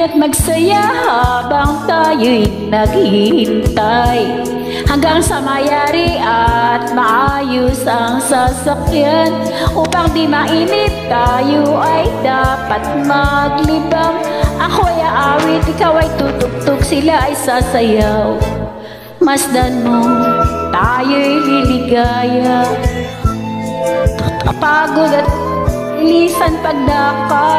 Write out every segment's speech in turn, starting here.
Halina't magsaya habang tayo'y naghihintay, hanggang sa mayari at maayos ang sasakyan. Upang di mainip tayo ay dapat maglibang. Ako'y aawit, ikaw ay tutugtog, sila ay sasayaw. Masdan mo, tayo'y liligaya. Pagod at ilisan pagdaka.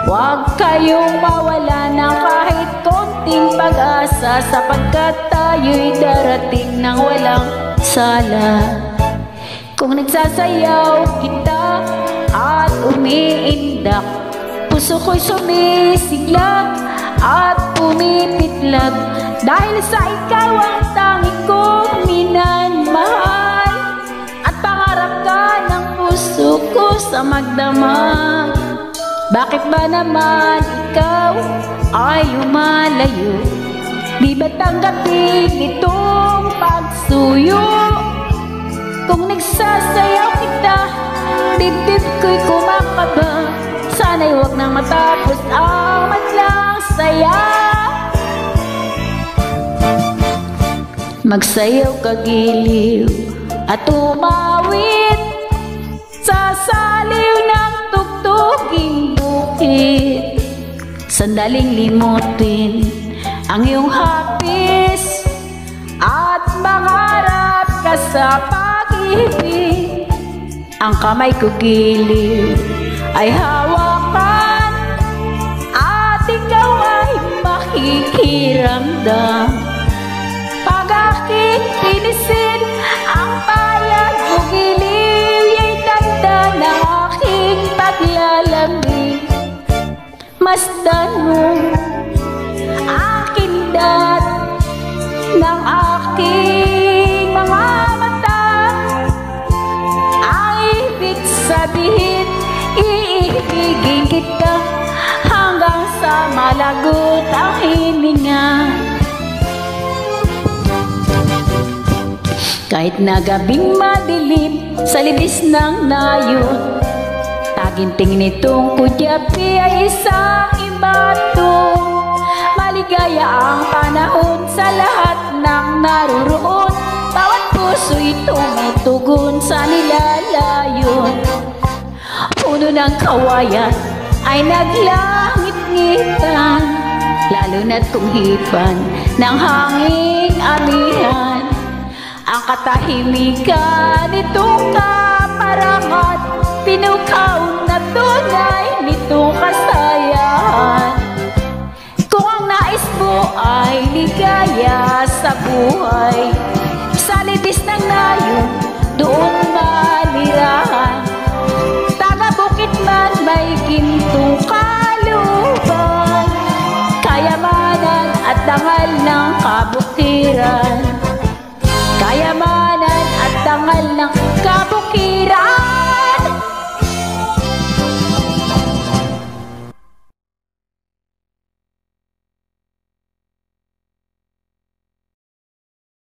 Huwag kayong mawala ng kahit konting pag-asa, sapagkat tayo'y darating ng walang sala. Kung nagsasayaw kita at umiindak, puso ko'y sumisigla at pumipitlag, dahil sa ikaw ang tanging kong minamahal, at pangarap ka ng puso ko sa magdamag. Bakit ba naman ikaw ay umalayo? Di ba tanggapin itong pagsuyo? Kung nagsasayaw kita, dibdib ko'y kumakaba. Sana'y huwag nang matapos ang madlang saya. Magsayaw ka giliw at umawit sa saliw ng tugtuging bukid. Sandaling limutin ang iyong hapis at mangarap ka sa pag-ibig. Ang kamay ko giliw ay hawakan at ikaw ay makikiramdam. Pag aking pinisin ang payag mo giliw, ya'y tanda ng aking paglalamig. Masdan mo aking dat ng aking mga mata. Ang ibig sabihin, iibigin kita hanggang sa malagot ang hininga. Kahit na gabing madilim sa libis ng nayon, taginting nitong kudyapi ay isang ibatong. Maligaya ang panahon sa lahat ng naroroon, bawat puso'y tumutugon sa nilalayon. Puno ng kawayan ay naglangit-ngitan, lalo na't tunghipan ng hanging amihan. Ang katahimikan nitong kaparangan, pinukaw na tunay nitong kasayahan. Kung ang nais mo ay ligaya sa buhay, sa libis ng nayon doon manirahan. Taga-bukid man may gintong kaluban, kayamanan at dangal ng kabutiran.